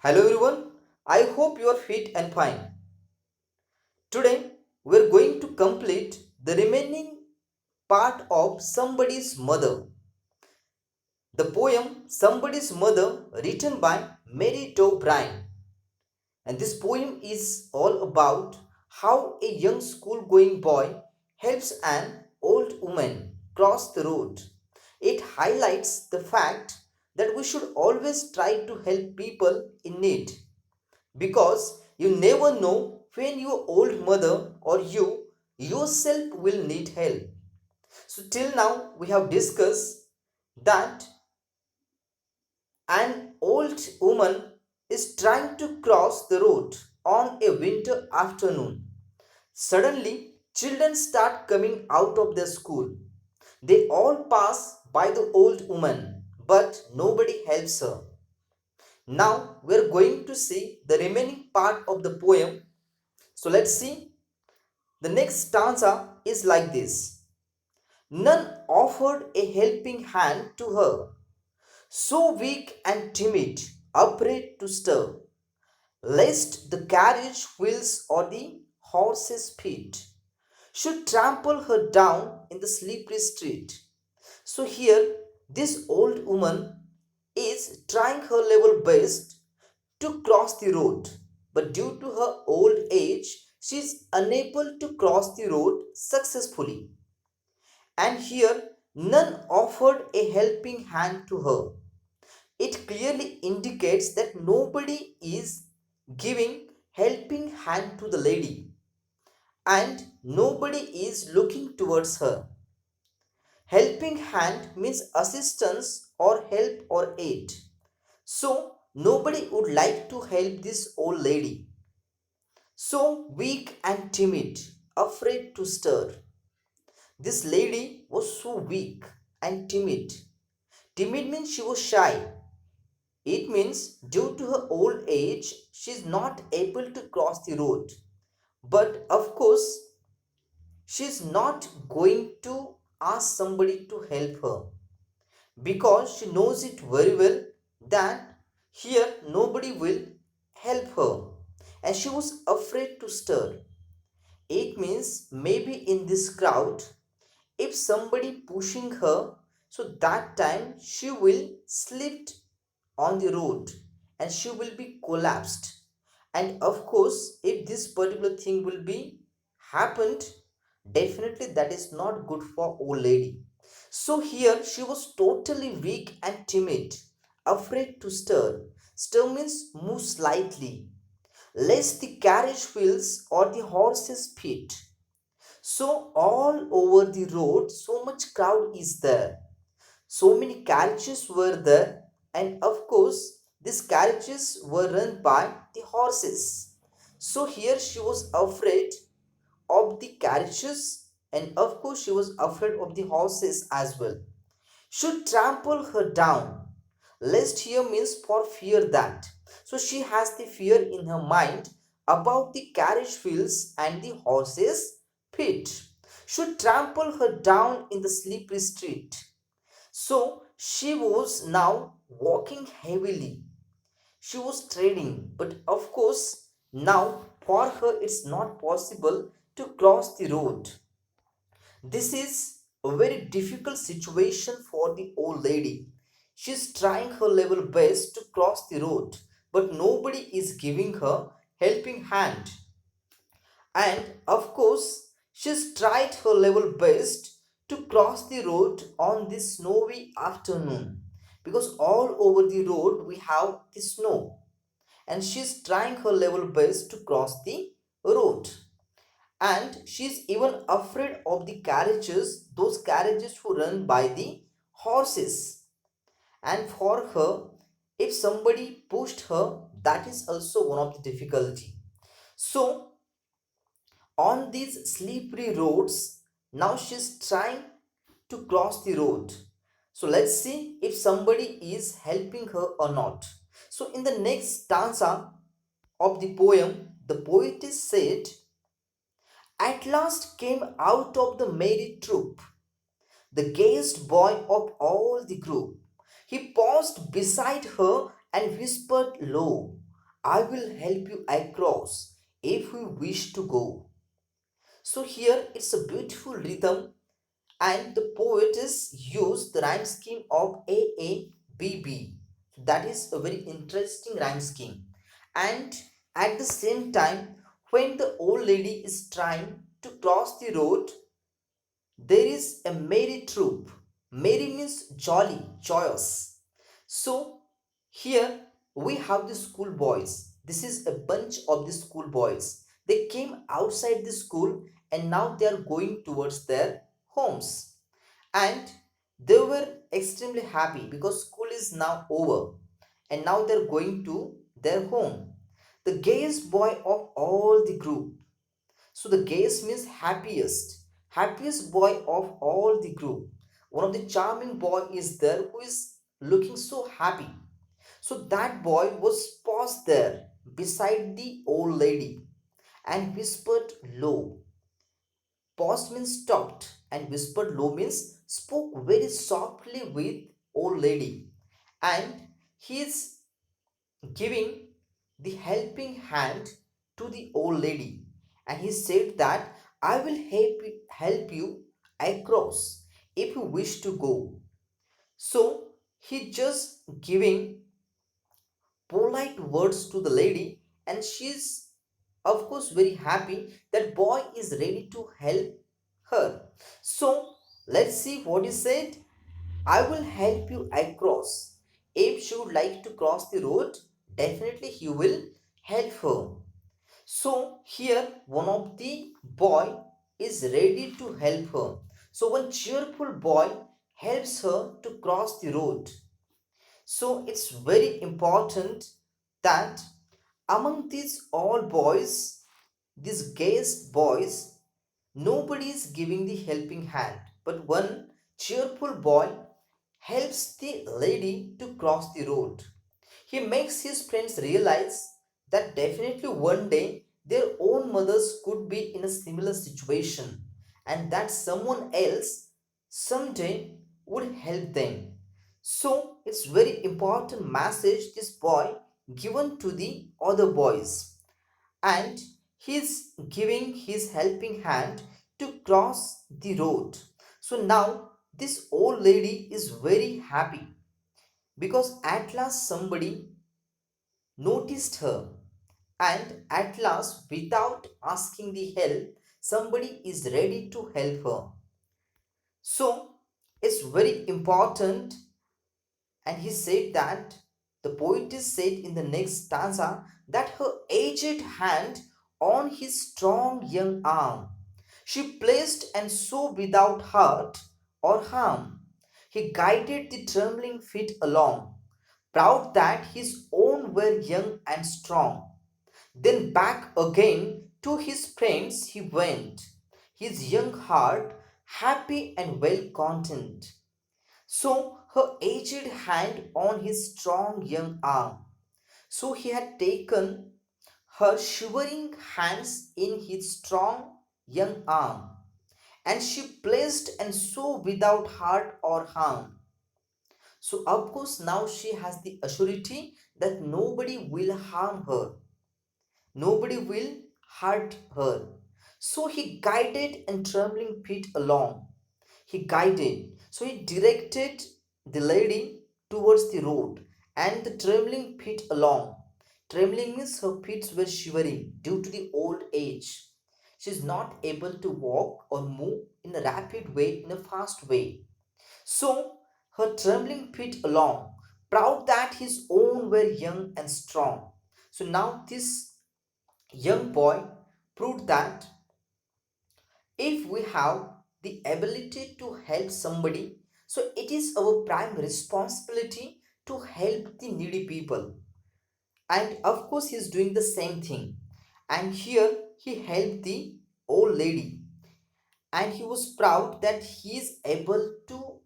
Hello everyone, I hope you are fit and fine. Today we are going to complete the remaining part of Somebody's Mother. The poem Somebody's Mother written by Mary Dow Brine. And this poem is all about how a young school going boy helps an old woman cross the road. It highlights the fact that we should always try to help people in need because you never know when your old mother or you yourself will need help. So, till now, we have discussed that an old woman is trying to cross the road on a winter afternoon. Suddenly, children start coming out of their school. They all pass by the old woman, but nobody helps her. Now, we are going to see the remaining part of the poem. So, let's see. The next stanza is like this. None offered a helping hand to her, so weak and timid, afraid to stir, lest the carriage wheels or the horse's feet should trample her down in the slippery street. So here, this old woman is trying her level best to cross the road, but due to her old age, she is unable to cross the road successfully. And here, none offered a helping hand to her. It clearly indicates that nobody is giving helping hand to the lady and nobody is looking towards her. Helping hand means assistance or help or aid. So nobody would like to help this old lady. So weak and timid, afraid to stir. This lady was so weak and timid. Timid means she was shy. It means due to her old age, she is not able to cross the road. But of course, she is not going to ask somebody to help her because she knows it very well that here nobody will help her and she was afraid to stir. It means maybe in this crowd, if somebody pushing her, so that time she will slip on the road and she will be collapsed. And of course, if this particular thing will be happened, definitely that is not good for old lady. So here she was totally weak and timid, afraid to stir. Stir means move slightly, lest the carriage wheels or the horse's feet. So all over the road, so much crowd is there. So many carriages were there, and of course, these carriages were run by the horses. So here she was afraid of the carriages, and of course, she was afraid of the horses as well. Should trample her down. Lest here means for fear that. So she has the fear in her mind about the carriage wheels and the horses' feet. Should trample her down in the slippery street. So she was now walking heavily. She was treading, but of course, now for her it's not possible to cross the road. This is a very difficult situation for the old lady. She's trying her level best to cross the road, but nobody is giving her helping hand. And of course, she's tried her level best to cross the road on this snowy afternoon because all over the road we have the snow and she's trying her level best to cross the road and she's even afraid of the carriages, those carriages who run by the horses. And for her, if somebody pushed her, that is also one of the difficulty. So on these slippery roads, now she's trying to cross the road. So let's see if somebody is helping her or not. So in the next stanza of the poem, the poetess said, at last came out of the merry troop the gayest boy of all the group. He paused beside her and whispered low, I will help you across if you wish to go. So here it's a beautiful rhythm, and the poet is used the rhyme scheme of AABB. That is a very interesting rhyme scheme. And at the same time, when the old lady is trying to cross the road, there is a merry troop. Merry means jolly, joyous. So here we have the schoolboys. This is a bunch of the schoolboys. They came outside the school and now they are going towards their homes. And they were extremely happy because school is now over and now they're going to their home. The gayest boy of all the group, so the gayest means happiest, happiest boy of all the group. One of the charming boy is there who is looking so happy. So that boy was paused there beside the old lady and whispered low. Paused means stopped and whispered low means spoke very softly with old lady. And he is giving the helping hand to the old lady, and he said that I will help you across if you wish to go. So he just giving polite words to the lady, and she's of course very happy that boy is ready to help her. So let's see what he said. I will help you across. If she would like to cross the road, definitely he will help her. So here one of the boy is ready to help her. So one cheerful boy helps her to cross the road. So it's very important that among these all boys, these gayest boys, nobody is giving the helping hand, but one cheerful boy helps the lady to cross the road. He makes his friends realize that definitely one day their own mothers could be in a similar situation and that someone else someday would help them. So it's very important message this boy given to the other boys, and he's giving his helping hand to cross the road. So now this old lady is very happy because at last somebody noticed her, and at last without asking the help somebody is ready to help her. So it's very important. And he said that the poetess said in the next stanza that her aged hand on his strong young arm she placed, and so without hurt or harm he guided the trembling feet along, proud that his own were young and strong. Then back again to his friends he went, his young heart happy and well content. So her aged hand on his strong young arm. So he had taken her shivering hands in his strong young arm, and she placed, and so without hurt or harm. So of course now she has the assurity that nobody will harm her, nobody will hurt her. So he guided and trembling feet along. He guided. So he directed the lady towards the road and the trembling feet along. Trembling means her feet were shivering due to the old age. She is not able to walk or move in a rapid way, in a fast way. So her trembling feet along, proud that his own were young and strong. So now this young boy proved that if we have the ability to help somebody, so it is our prime responsibility to help the needy people. And of course he is doing the same thing, and here he helped the old lady, and he was proud that he is able to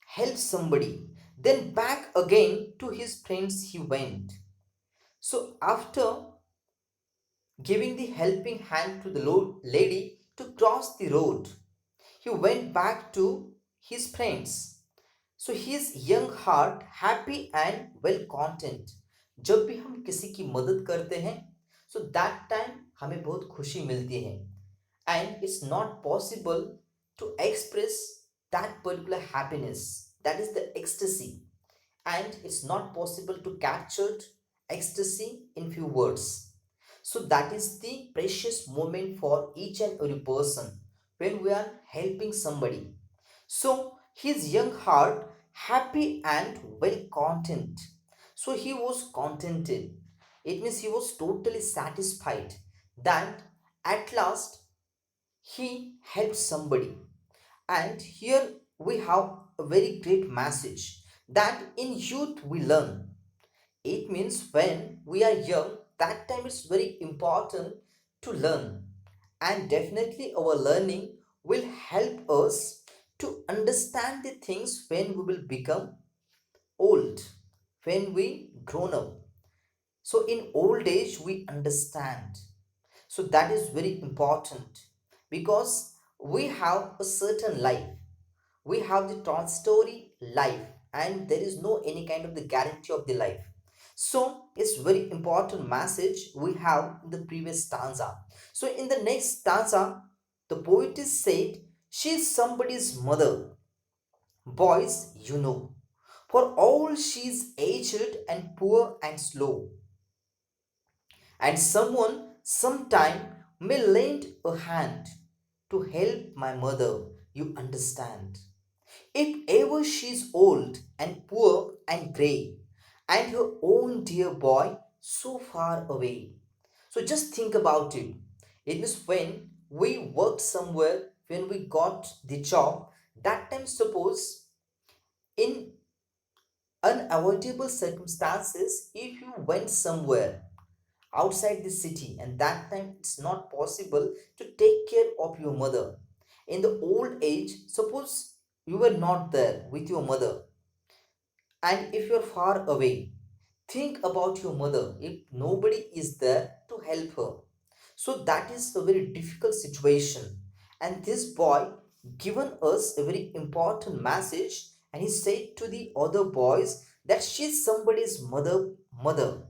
help somebody. Then back again to his friends he went. So after giving the helping hand to the lady to cross the road, he went back to his friends. So his young heart happy and well content. जब भी हम किसी की मदद करते हैं, so that time हमें बहुत खुशी मिलती है, and it's not possible to express that particular happiness, that is the ecstasy, and it's not possible to capture ecstasy in few words. So that is the precious moment for each and every person when we are helping somebody. So his young heart happy and very content. So he was contented, it means he was totally satisfied that at last he helps somebody. And here we have a very great message that in youth we learn. It means when we are young, that time it's very important to learn. And definitely our learning will help us to understand the things when we will become old, when we grown up. So in old age we understand, so that is very important because we have a certain life, we have the transitory life, and there is no any kind of the guarantee of the life. So it's very important message we have in the previous stanza. So in the next stanza, the poet is said, she is somebody's mother, boys, you know, for all she's aged and poor and slow, and someone sometime may lend a hand to help my mother, you understand. If ever she's old and poor and grey, and her own dear boy so far away. So just think about it. It means when we worked somewhere, when we got the job, that time suppose in unavoidable circumstances, if you went somewhere outside the city and that time it's not possible to take care of your mother in the old age, suppose you were not there with your mother, and if you're far away, think about your mother if nobody is there to help her. So that is a very difficult situation. And this boy given us a very important message, and he said to the other boys that she's somebody's mother.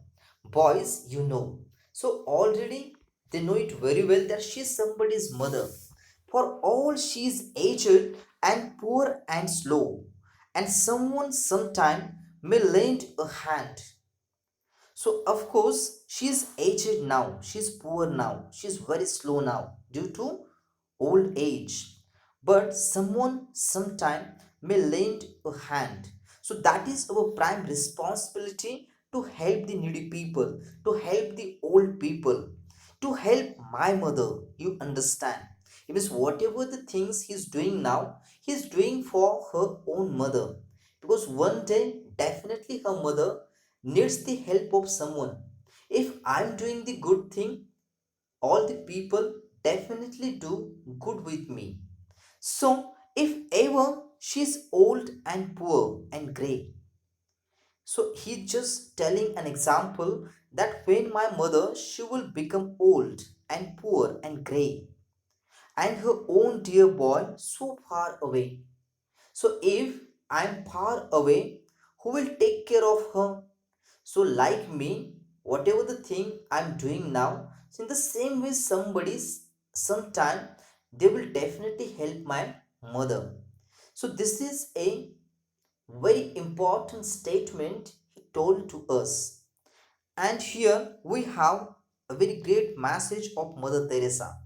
Boys, you know. So already they know it very well that she's somebody's mother. For all she's aged and poor and slow, and someone sometime may lend a hand. So, of course, she's aged now, she's poor now, she's very slow now due to old age. But someone sometime may lend a hand. So, that is our prime responsibility to help the needy people, to help the old people, to help my mother. You understand? It means whatever the things he's doing now, he's doing for her own mother. Because one day, definitely her mother needs the help of someone. If I'm doing the good thing, all the people definitely do good with me. So, if ever she's old and poor and grey, so he's just telling an example that when my mother she will become old and poor and grey, and her own dear boy so far away. So if I'm far away, who will take care of her? So, like me, whatever the thing I'm doing now, so in the same way, somebody's sometime they will definitely help my mother. So, this is a very important statement he told to us. And here we have a very great message of Mother Teresa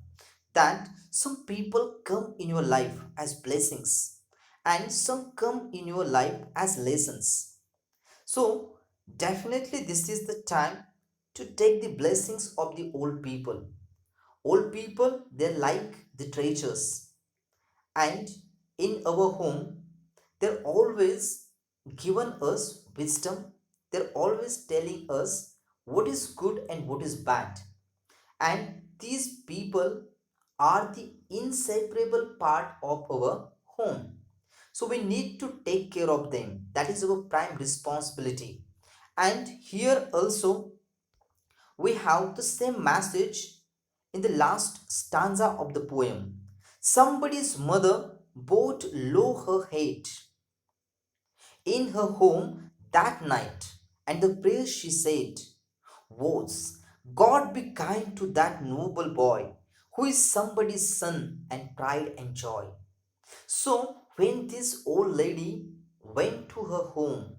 that some people come in your life as blessings and some come in your life as lessons. So, definitely, this is the time to take the blessings of the old people. Old people, they're like the treasures, and in our home, they're always given us wisdom, they're always telling us what is good and what is bad. And these people are the inseparable part of our home. So we need to take care of them. That is our prime responsibility. And here also we have the same message in the last stanza of the poem. Somebody's mother bowed low her head in her home that night, And the prayer she said was, God be kind to that noble boy who is somebody's son and pride and joy. So, when this old lady went to her home,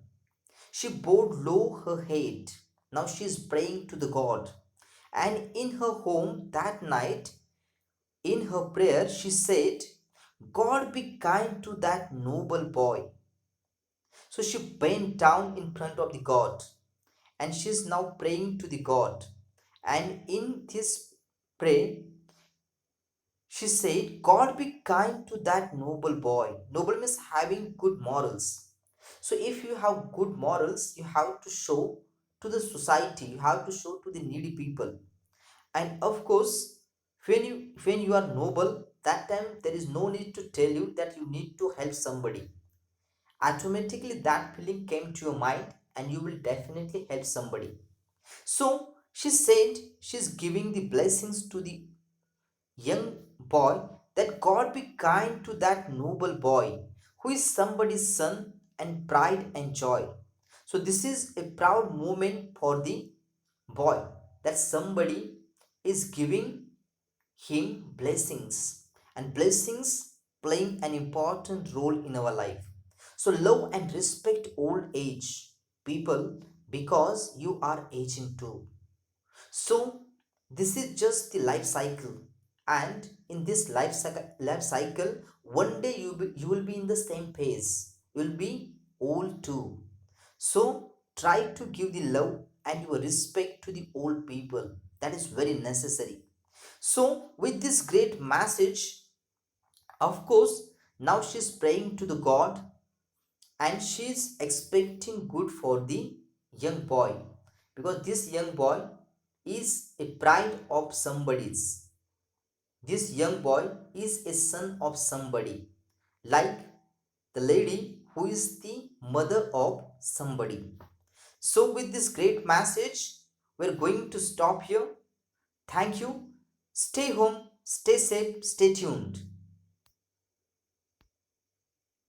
she bowed low her head. Now she is praying to the God. And in her home that night, in her prayer, she said, God be kind to that noble boy. So she bent down in front of the God and she is now praying to the God. And in this prayer, she said, God be kind to that noble boy. Noble means having good morals. So if you have good morals, you have to show to the society, you have to show to the needy people. And of course, when you are noble, that time there is no need to tell you that you need to help somebody. Automatically that feeling came to your mind and you will definitely help somebody. So she said she's giving the blessings to the young boy that God be kind to that noble boy who is somebody's son and pride and joy. So this is a proud moment for the boy that somebody is giving him blessings, and blessings playing an important role in our life. So love and respect old age people because you are aging too. So this is just the life cycle, and in this life cycle, one day you will be in the same phase. You will be old too. So try to give the love and your respect to the old people. That is very necessary. So with this great message, of course, now she's praying to the God and she's expecting good for the young boy, because this young boy is a pride of somebody's. This young boy is a son of somebody, like the lady who is the mother of somebody. So, with this great message, we're going to stop here. Thank you. Stay home, stay safe, stay tuned.